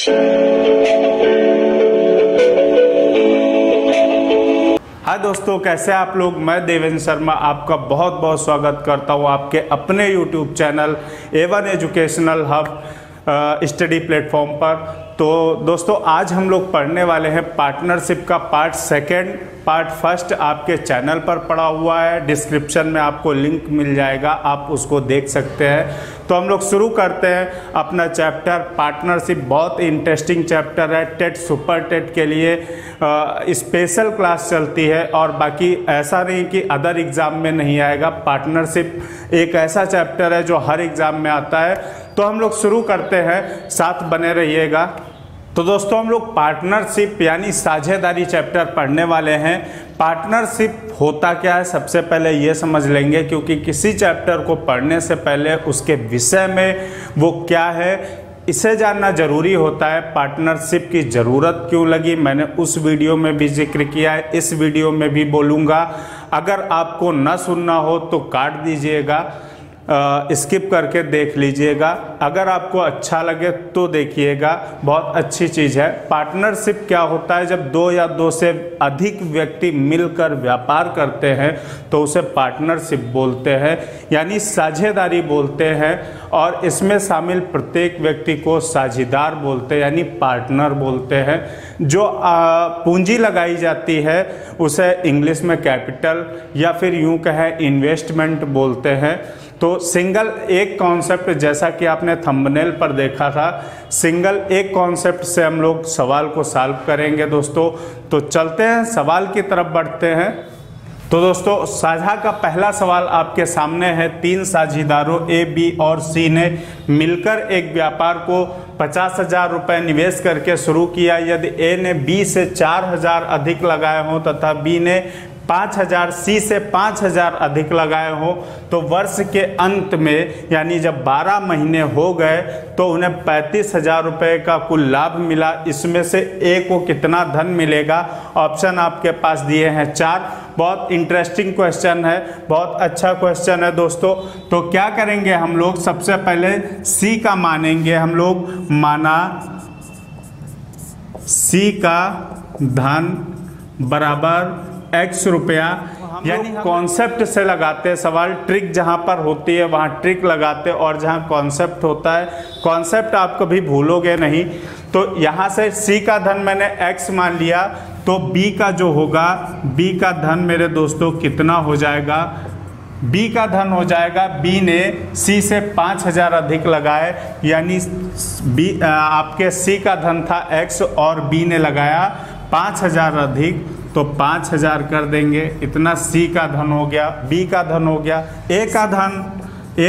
हाय दोस्तों, कैसे आप लोग। मैं देवेंद्र शर्मा आपका बहुत बहुत स्वागत करता हूँ आपके अपने YouTube channel A1 educational hub study platform पर। तो दोस्तों, आज हम लोग पढ़ने वाले हैं पार्टनरशिप का पार्ट सेकंड। पार्ट फर्स्ट आपके चैनल पर पड़ा हुआ है, डिस्क्रिप्शन में आपको लिंक मिल जाएगा, आप उसको देख सकते हैं। तो हम लोग शुरू करते हैं अपना चैप्टर पार्टनरशिप। बहुत इंटरेस्टिंग चैप्टर है, टेट सुपर टेट के लिए स्पेशल क्लास चलती है और बाकी ऐसा नहीं कि अदर एग्ज़ाम में नहीं आएगा। पार्टनरशिप एक ऐसा चैप्टर है जो हर एग्ज़ाम में आता है। तो हम लोग शुरू करते हैं, साथ बने रहिएगा। तो दोस्तों, हम लोग पार्टनरशिप यानी साझेदारी चैप्टर पढ़ने वाले हैं। पार्टनरशिप होता क्या है सबसे पहले ये समझ लेंगे, क्योंकि किसी चैप्टर को पढ़ने से पहले उसके विषय में वो क्या है इसे जानना जरूरी होता है। पार्टनरशिप की ज़रूरत क्यों लगी मैंने उस वीडियो में भी जिक्र किया है, इस वीडियो में भी बोलूँगा। अगर आपको न सुनना हो तो काट दीजिएगा, स्किप करके देख लीजिएगा। अगर आपको अच्छा लगे तो देखिएगा, बहुत अच्छी चीज़ है। पार्टनरशिप क्या होता है, जब दो या दो से अधिक व्यक्ति मिलकर व्यापार करते हैं तो उसे पार्टनरशिप बोलते हैं, यानी साझेदारी बोलते हैं। और इसमें शामिल प्रत्येक व्यक्ति को साझेदार बोलते हैं, यानी पार्टनर बोलते हैं। जो पूंजी लगाई जाती है उसे इंग्लिश में कैपिटल या फिर यूं कहें इन्वेस्टमेंट बोलते हैं। तो सिंगल एक कॉन्सेप्ट, जैसा कि आपने थंबनेल पर देखा था, सिंगल एक कॉन्सेप्ट से हम लोग सवाल को सॉल्व करेंगे दोस्तों। तो चलते हैं, सवाल की तरफ बढ़ते हैं। तो दोस्तों, साझा का पहला सवाल आपके सामने है। 3 साझेदारों ए, बी और सी ने मिलकर एक व्यापार को 50,000 रुपये निवेश करके शुरू किया। यदि ए ने बी से 4,000 अधिक लगाए हों तथा बी ने 5,000 सी से 5,000 अधिक लगाए हो तो वर्ष के अंत में यानी जब 12 महीने हो गए तो उन्हें 35,000 रुपये का कुल लाभ मिला। इसमें से ए को कितना धन मिलेगा? ऑप्शन आपके पास दिए हैं 4। बहुत इंटरेस्टिंग क्वेश्चन है, बहुत अच्छा क्वेश्चन है दोस्तों। तो क्या करेंगे हम लोग, सबसे पहले सी का मानेंगे हम लोग। माना सी का धन बराबर x रुपया, यानी कॉन्सेप्ट से लगाते हैं सवाल। ट्रिक जहां पर होती है वहां ट्रिक लगाते हैं और जहां कॉन्सेप्ट होता है कॉन्सेप्ट आप कभी भूलोगे नहीं। तो यहां से c का धन मैंने x मान लिया, तो b का जो होगा, b का धन मेरे दोस्तों कितना हो जाएगा? b का धन हो जाएगा, b ने c से 5,000 अधिक लगाए, यानी b आपके c का धन था x और b ने लगाया 5,000 अधिक, तो 5,000 कर देंगे। इतना सी का धन हो गया, बी का धन हो गया। ए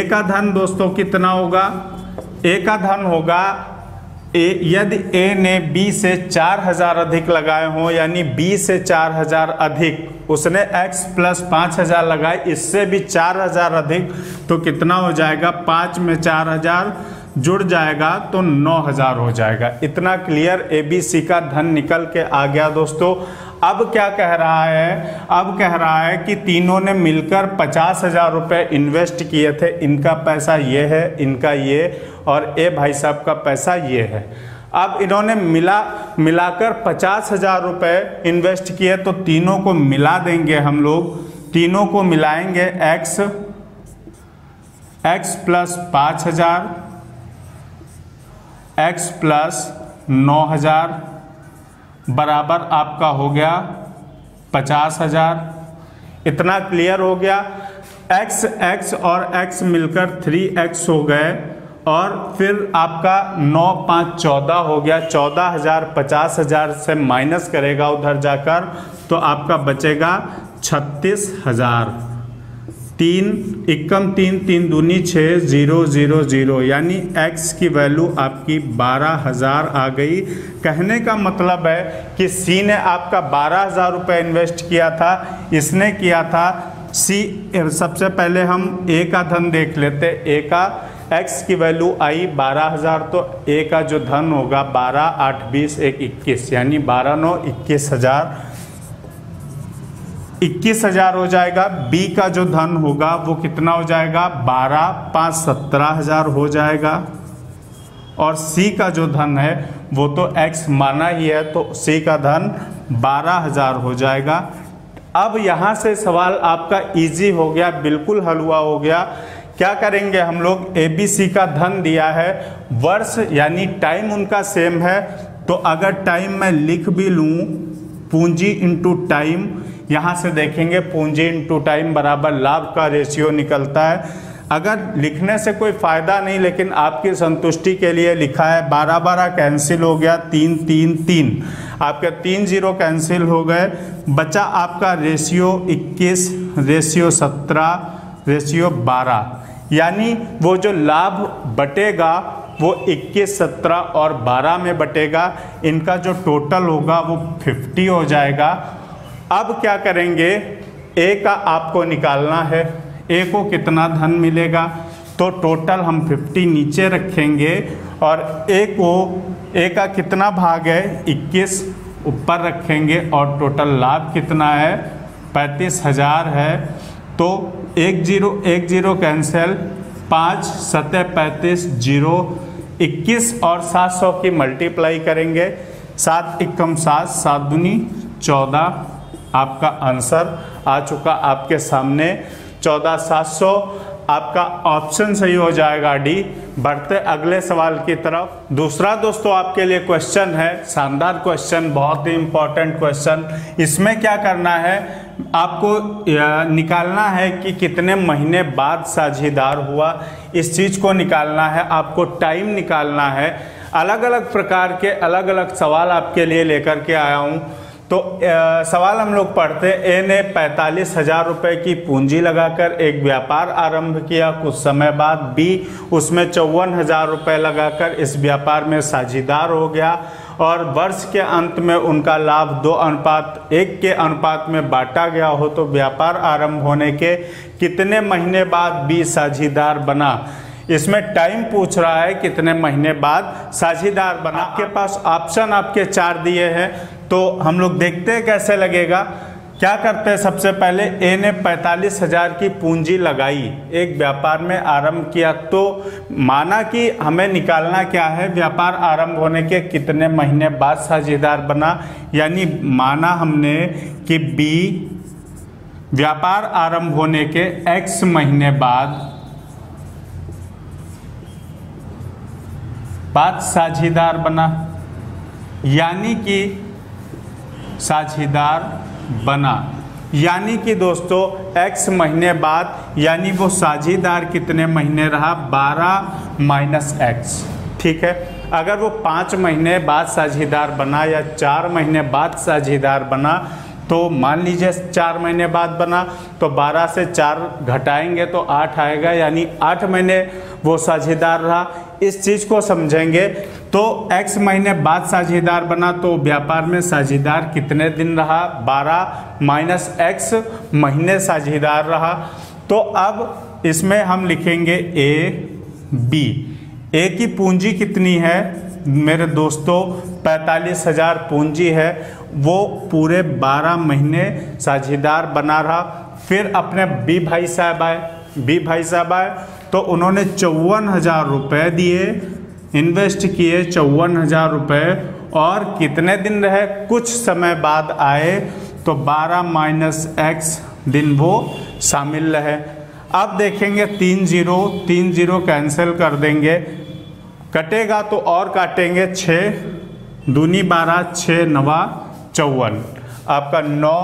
का धन दोस्तों कितना होगा? ए का धन होगा यदि ए ने बी से 4,000 अधिक लगाए हों, यानी बी से 4,000 अधिक, उसने x प्लस 5,000 लगाए, इससे भी 4,000 अधिक, तो कितना हो जाएगा? 5 में 4,000 जुड़ जाएगा तो 9,000 हो जाएगा। इतना क्लियर ABC का धन निकल के आ गया दोस्तों। अब क्या कह रहा है? अब कह रहा है कि तीनों ने मिलकर 50,000 रुपये इन्वेस्ट किए थे। इनका पैसा ये है, इनका ये, और ए भाई साहब का पैसा ये है। अब इन्होंने मिलाकर 50,000 रुपये इन्वेस्ट किए, तो तीनों को मिला देंगे हम लोग। तीनों को मिलाएंगे, x प्लस 5,000, x प्लस 9,000 बराबर आपका हो गया 50,000। इतना क्लियर हो गया। x और x मिलकर 3x हो गए, और फिर आपका 9 5 14 हो गया। 14,000 50,000 से माइनस करेगा उधर जाकर, तो आपका बचेगा 36,000। 3 एकम 3 3 दूनी 6 0 0 0, यानी x की वैल्यू आपकी 12,000 आ गई। कहने का मतलब है कि C ने आपका 12,000 रुपये इन्वेस्ट किया था, इसने किया था C। सबसे पहले हम A का धन देख लेते। A का x की वैल्यू आई 12,000, तो A का जो धन होगा 12 8 20 1 21, यानी 12 9 21,000। 21,000 हो जाएगा। बी का जो धन होगा वो कितना हो जाएगा? 12 5 17,000 हो जाएगा। और C का जो धन है वो तो x माना ही है, तो C का धन 12,000 हो जाएगा। अब यहाँ से सवाल आपका इजी हो गया, बिल्कुल हलवा हो गया। क्या करेंगे हम लोग, ABC का धन दिया है, वर्ष यानी टाइम उनका सेम है, तो अगर टाइम मैं लिख भी लूँ पूंजी इंटू टाइम, यहाँ से देखेंगे पूंजी इंटू टाइम बराबर लाभ का रेशियो निकलता है। अगर लिखने से कोई फ़ायदा नहीं, लेकिन आपकी संतुष्टि के लिए लिखा है। 12 कैंसिल हो गया, 3 3 3, आपके 3 0 कैंसिल हो गए, बचा आपका रेशियो 21, रेशियो 17, रेशियो 12, यानी वो जो लाभ बटेगा वो 21, 17 और 12 में बटेगा। इनका जो टोटल होगा वो 50 हो जाएगा। अब क्या करेंगे, ए का आपको निकालना है, ए को कितना धन मिलेगा, तो टोटल हम 50 नीचे रखेंगे और ए का कितना भाग है 21 ऊपर रखेंगे और टोटल लाभ कितना है 35,000 है। तो 1 0 कैंसिल, 5 7 35 0, 21 और 700 की मल्टीप्लाई करेंगे, 7 एकम 7, 7 दूनी 14, आपका आंसर आ चुका आपके सामने 14,700। आपका ऑप्शन सही हो जाएगा डी। बढ़ते अगले सवाल की तरफ। दूसरा दोस्तों आपके लिए क्वेश्चन है, शानदार क्वेश्चन, बहुत ही इंपॉर्टेंट क्वेश्चन। इसमें क्या करना है, आपको निकालना है कि कितने महीने बाद साझेदार हुआ, इस चीज़ को निकालना है, आपको टाइम निकालना है। अलग अलग प्रकार के अलग अलग सवाल आपके लिए लेकर के आया हूँ। तो सवाल हम लोग पढ़ते, ए ने 45,000 रुपये की पूंजी लगाकर एक व्यापार आरंभ किया। कुछ समय बाद बी उसमें 54,000 रुपये लगाकर इस व्यापार में साझेदार हो गया और वर्ष के अंत में उनका लाभ 2:1 के अनुपात में बांटा गया हो, तो व्यापार आरंभ होने के कितने महीने बाद बी साझेदार बना। इसमें टाइम पूछ रहा है कितने महीने बाद साझेदार बना। आपके पास ऑप्शन आपके 4 दिए हैं, तो हम लोग देखते हैं कैसे लगेगा। क्या करते हैं, सबसे पहले ए ने 45,000 की पूंजी लगाई, एक व्यापार में आरंभ किया, तो माना कि हमें निकालना क्या है, व्यापार आरंभ होने के कितने महीने बाद साझेदार बना। यानी माना हमने कि बी व्यापार आरंभ होने के x महीने बाद साझेदार बना, यानी कि साझेदार बना, यानी कि दोस्तों x महीने बाद, यानी वो साझेदार कितने महीने रहा, 12 - x। ठीक है, अगर वो 5 महीने बाद साझेदार बना या 4 महीने बाद साझेदार बना, तो मान लीजिए 4 महीने बाद बना, तो 12 से 4 घटाएंगे तो 8 आएगा, यानी 8 महीने वो साझेदार रहा। इस चीज़ को समझेंगे। तो x महीने बाद साझेदार बना, तो व्यापार में साझेदार कितने दिन रहा, 12 - x महीने साझेदार रहा। तो अब इसमें हम लिखेंगे A की पूंजी कितनी है मेरे दोस्तों, 45,000 पूंजी है, वो पूरे 12 महीने साझेदार बना रहा। फिर अपने बी भाई साहब आए, तो उन्होंने 54,000 रुपये दिए, इन्वेस्ट किए 54,000 रुपये, और कितने दिन रहे, कुछ समय बाद आए, तो 12 - x दिन वो शामिल रहे। अब देखेंगे 3 0 कैंसिल कर देंगे, कटेगा तो और काटेंगे, 6 दूनी 12, 6 9 54, आपका 9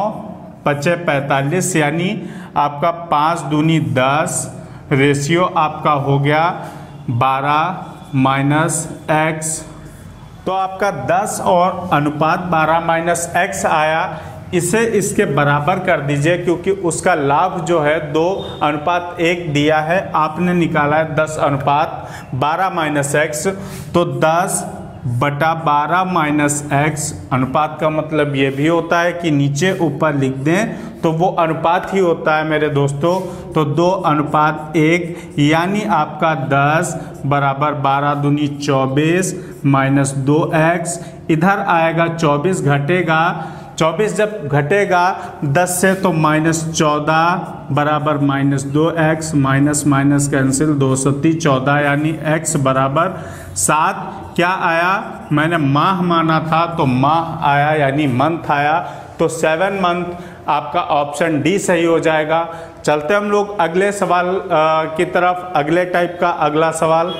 5 45, यानी आपका 5 दूनी 10, रेशियो आपका हो गया 12 - x। तो आपका 10 और अनुपात 12 - x आया। इसे इसके बराबर कर दीजिए, क्योंकि उसका लाभ जो है 2:1 दिया है, आपने निकाला है 10:12 - x। तो 10/12 - x, अनुपात का मतलब ये भी होता है कि नीचे ऊपर लिख दें तो वो अनुपात ही होता है मेरे दोस्तों। तो 2:1, यानी आपका 10 बराबर 12 दूनी 24 - 2x, इधर आएगा 24 घटेगा, 24 जब घटेगा 10 से तो -14 बराबर -2x, माइनस कैंसिल, 2 × 14, यानी x बराबर 7 क्या आया, मैंने माह माना था तो माह आया यानी मंथ आया, तो 7 मंथ आपका ऑप्शन डी सही हो जाएगा। चलते हम लोग अगले सवाल की तरफ। अगले टाइप का अगला सवाल,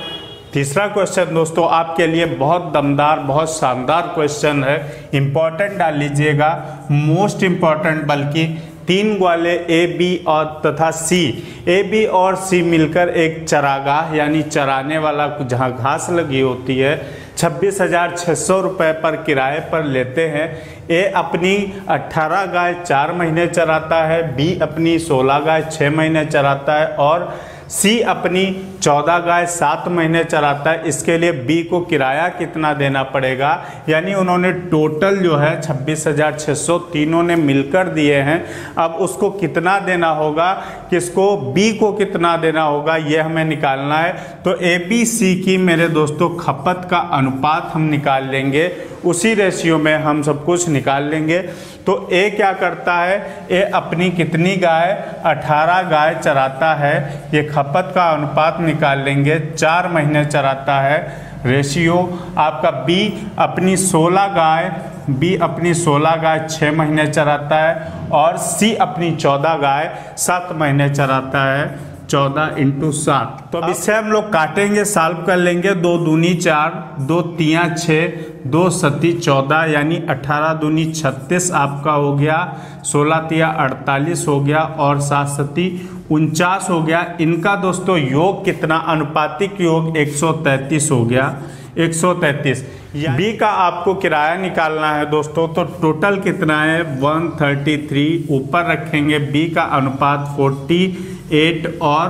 तीसरा क्वेश्चन दोस्तों आपके लिए बहुत दमदार, बहुत शानदार क्वेश्चन है। इंपॉर्टेंट डाल लीजिएगा, मोस्ट इंपॉर्टेंट, बल्कि 3 ग्वाले ए, बी और तथा सी, ए, बी और सी मिलकर एक चरागाह यानी चराने वाला जहां घास लगी होती है 26,600 रुपये पर किराए पर लेते हैं। ए अपनी 18 गाय 4 महीने चराता है, बी अपनी 16 गाय 6 महीने चराता है और सी अपनी 14 गाय 7 महीने चराता है। इसके लिए बी को किराया कितना देना पड़ेगा, यानी उन्होंने टोटल जो है 26,600 तीनों ने मिलकर दिए हैं। अब उसको कितना देना होगा, किसको, बी को कितना देना होगा, ये हमें निकालना है। तो ए बी सी की मेरे दोस्तों खपत का अनुपात हम निकाल लेंगे, उसी रेशियो में हम सब कुछ निकाल लेंगे। तो ए क्या करता है, ए अपनी कितनी गाय, 18 गाय चराता है, ये खपत का अनुपात निकाल लेंगे, 4 महीने चराता है। रेशियो आपका बी अपनी 16 गाय, बी अपनी 16 गाय 6 महीने चराता है और सी अपनी 14 गाय 7 महीने चराता है। 14 × 7, तो अब इससे हम लोग काटेंगे, सॉल्व कर लेंगे। 2 दूनी 4, 2 तिया 6, 2 सती 14 यानी 18 दूनी 36 आपका हो गया, 16 तिया 48 हो गया और 7 सती 49 हो गया। इनका दोस्तों योग कितना, अनुपातिक योग 133 हो गया, 133। बी का आपको किराया निकालना है दोस्तों, तो टोटल कितना है 133, ऊपर रखेंगे बी का अनुपात 48 और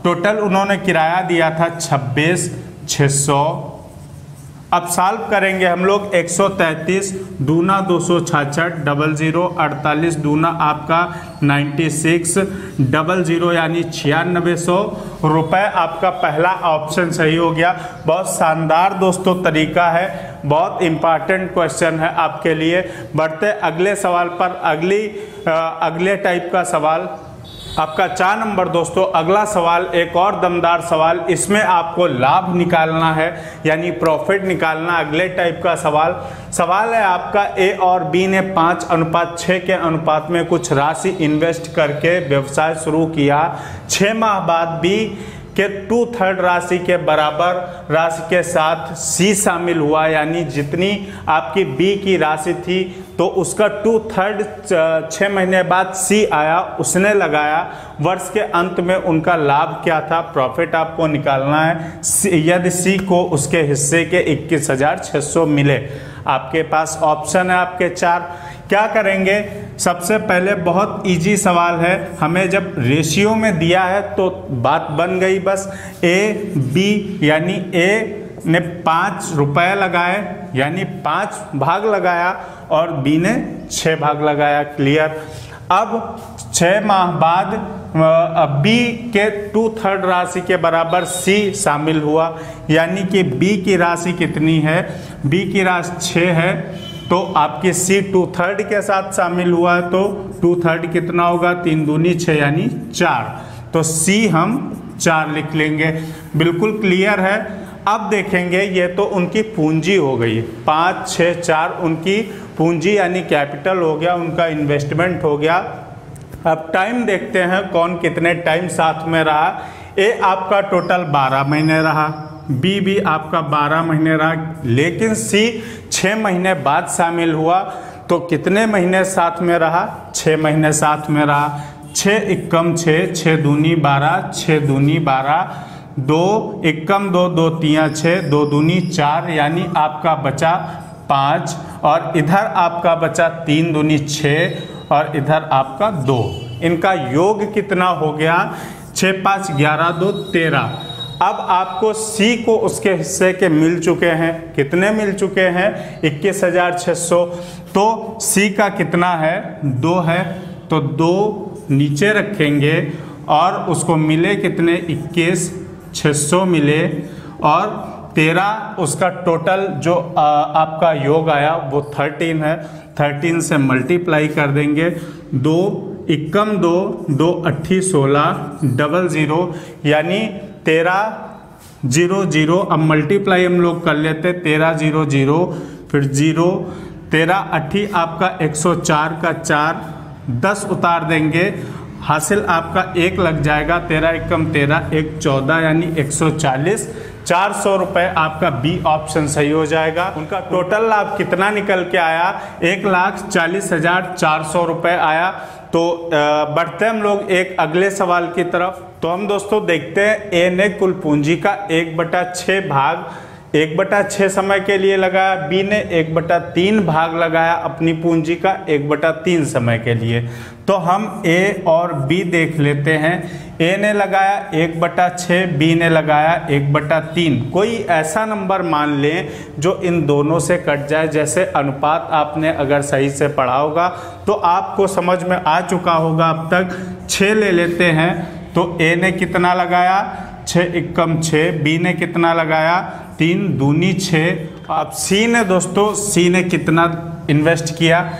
टोटल उन्होंने किराया दिया था 26,600। अब सॉल्व करेंगे हम लोग, 133 दूना 266, 00 48 दूना आपका 96, 00 यानी 9600 रुपये। आपका पहला ऑप्शन सही हो गया। बहुत शानदार दोस्तों तरीका है, बहुत इंपॉर्टेंट क्वेश्चन है आपके लिए। बढ़ते अगले सवाल पर। अगले टाइप का सवाल आपका 4 नंबर दोस्तों। अगला सवाल एक और दमदार सवाल, इसमें आपको लाभ निकालना है यानी प्रॉफिट निकालना। अगले टाइप का सवाल है आपका, ए और बी ने 5:6 के अनुपात में कुछ राशि इन्वेस्ट करके व्यवसाय शुरू किया। 6 माह बाद बी के 2/3 राशि के बराबर राशि के साथ सी शामिल हुआ, यानी जितनी आपकी बी की राशि थी तो उसका 2/3 6 महीने बाद सी आया, उसने लगाया। वर्ष के अंत में उनका लाभ क्या था, प्रॉफिट आपको निकालना है। यदि सी को उसके हिस्से के 21,600 मिले। आपके पास ऑप्शन है आपके 4। क्या करेंगे, सबसे पहले बहुत इजी सवाल है, हमें जब रेशियो में दिया है तो बात बन गई बस। ए बी यानी ए ने 5 रुपए लगाए यानी 5 भाग लगाया और बी ने 6 भाग लगाया। क्लियर। अब 6 माह बाद बी के 2/3 राशि के बराबर सी शामिल हुआ, यानी कि बी की राशि कितनी है, बी की राशि 6 है, तो आपकी सी 2/3 के साथ शामिल हुआ है, तो 2/3 कितना होगा, 3 दूनी 6 यानी 4, तो सी हम 4 लिख लेंगे। बिल्कुल क्लियर है। अब देखेंगे, ये तो उनकी पूंजी हो गई, 5, 6, 4 उनकी पूंजी यानी कैपिटल हो गया, उनका इन्वेस्टमेंट हो गया। अब टाइम देखते हैं कौन कितने टाइम साथ में रहा। ए आपका टोटल 12 महीने रहा, बी भी आपका 12 महीने रहा, लेकिन सी 6 महीने बाद शामिल हुआ, तो कितने महीने साथ में रहा, 6 महीने साथ में रहा। 6 एकम 6, 6 दूनी 12, 6 दूनी 12, 2 एकम 2, 2 तिया 6, 2 दूनी 4 यानी आपका बचा 5 और इधर आपका बचा 3 दूनी 6 और इधर आपका 2। इनका योग कितना हो गया, 6, 5, 11, 2, 13। अब आपको सी को उसके हिस्से के मिल चुके हैं, कितने मिल चुके हैं, 21,600। तो सी का कितना है, 2 है, तो 2 नीचे रखेंगे और उसको मिले कितने, 21,600 मिले और 13 उसका टोटल जो आपका योग आया वो 13 है। 13 से मल्टीप्लाई कर देंगे, 2 एकम 2, 2 अट्ठी 16, 00 यानी 13 0 0, अब मल्टीप्लाई हम लोग कर लेते, 13 0 0, फिर 0, 13 8 आपका 104 का 4, 10 उतार देंगे, हासिल आपका 1 लग जाएगा, 13 एकम 13, 1 14 यानी 140, 400 रुपये आपका बी ऑप्शन सही हो जाएगा। उनका टोटल लाभ कितना निकल के आया, 1,40,400 रुपये आया। तो बढ़ते हम लोग एक अगले सवाल की तरफ। तो हम दोस्तों देखते हैं, ए ने कुल पूंजी का 1/6 भाग 1/6 समय के लिए लगाया, बी ने 1/3 भाग लगाया अपनी पूंजी का 1/3 समय के लिए। तो हम ए और बी देख लेते हैं। ए ने लगाया 1/6, बी ने लगाया 1/3। कोई ऐसा नंबर मान लें जो इन दोनों से कट जाए, जैसे अनुपात आपने अगर सही से पढ़ा होगा तो आपको समझ में आ चुका होगा अब तक। 6 ले लेते हैं, तो ए ने कितना लगाया, 6 एकम 6, बी ने कितना लगाया, 3 दूनी 6। अब सी ने दोस्तों, सी ने कितना इन्वेस्ट किया,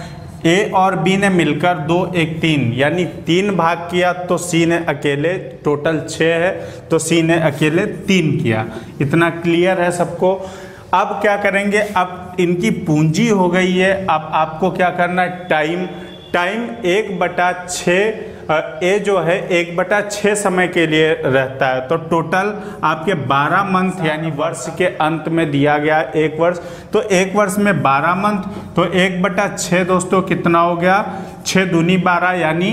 ए और बी ने मिलकर 2 1 3 यानी 3 भाग किया, तो सी ने अकेले, टोटल 6 है तो सी ने अकेले 3 किया। इतना क्लियर है सबको। अब क्या करेंगे, अब इनकी पूंजी हो गई है, अब आपको क्या करना है, टाइम 1/6, ए जो है 1/6 समय के लिए रहता है, तो टोटल आपके 12 मंथ यानी वर्ष के अंत में दिया गया 1 वर्ष, तो 1 वर्ष में 12 मंथ, तो 1/6 दोस्तों कितना हो गया, 6 दूनी 12 यानी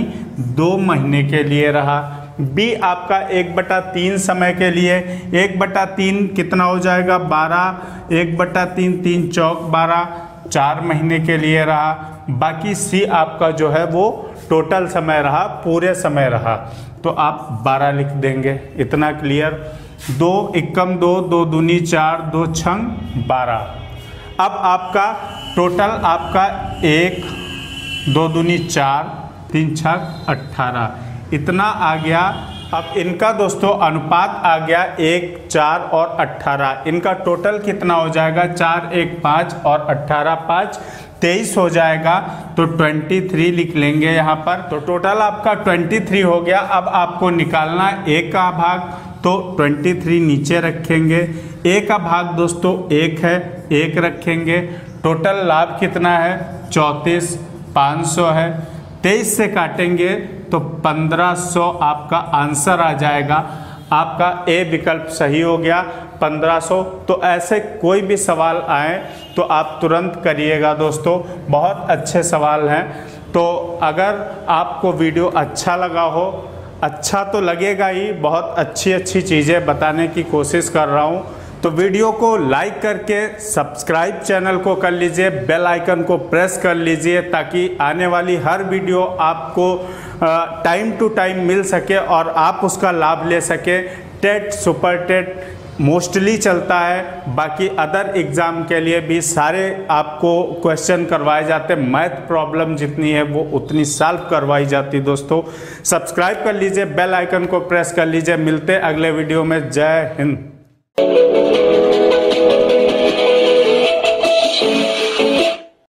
2 महीने के लिए रहा। बी आपका 1/3 समय के लिए, 1/3 कितना हो जाएगा, 12, 1/3 3 चौक 12, 4 महीने के लिए रहा। बाकी सी आपका जो है वो टोटल समय रहा, पूरे समय रहा, तो आप 12 लिख देंगे। इतना क्लियर। 2 एकम 2, 2 दूनी 4, 2 छंग 12। अब आपका टोटल आपका 1, 2 दूनी 4, 3 छक 18, इतना आ गया। अब इनका दोस्तों अनुपात आ गया 1 4 और 18। इनका टोटल कितना हो जाएगा, 4 1 5 और 18 5 23 हो जाएगा, तो 23 लिख लेंगे यहाँ पर। तो टोटल आपका 23 हो गया। अब आपको निकालना ए का भाग, तो 23 नीचे रखेंगे। ए का भाग दोस्तों 1 है, 1 रखेंगे। टोटल लाभ कितना है, 34,500 है। 23 से काटेंगे तो 1500 आपका आंसर आ जाएगा। आपका ए विकल्प सही हो गया, 1500। तो ऐसे कोई भी सवाल आए तो आप तुरंत करिएगा दोस्तों, बहुत अच्छे सवाल हैं। तो अगर आपको वीडियो अच्छा लगा हो, अच्छा तो लगेगा ही, बहुत अच्छी अच्छी चीज़ें बताने की कोशिश कर रहा हूँ, तो वीडियो को लाइक करके सब्सक्राइब चैनल को कर लीजिए, बेल आइकन को प्रेस कर लीजिए, ताकि आने वाली हर वीडियो आपको टाइम टू टाइम मिल सके और आप उसका लाभ ले सके। टेट, सुपर टेट मोस्टली चलता है, बाकी अदर एग्ज़ाम के लिए भी सारे आपको क्वेश्चन करवाए जाते हैं। मैथ प्रॉब्लम जितनी है वो उतनी सॉल्व करवाई जाती। दोस्तों सब्सक्राइब कर लीजिए, बेल आइकन को प्रेस कर लीजिए। मिलते अगले वीडियो में। जय हिंद।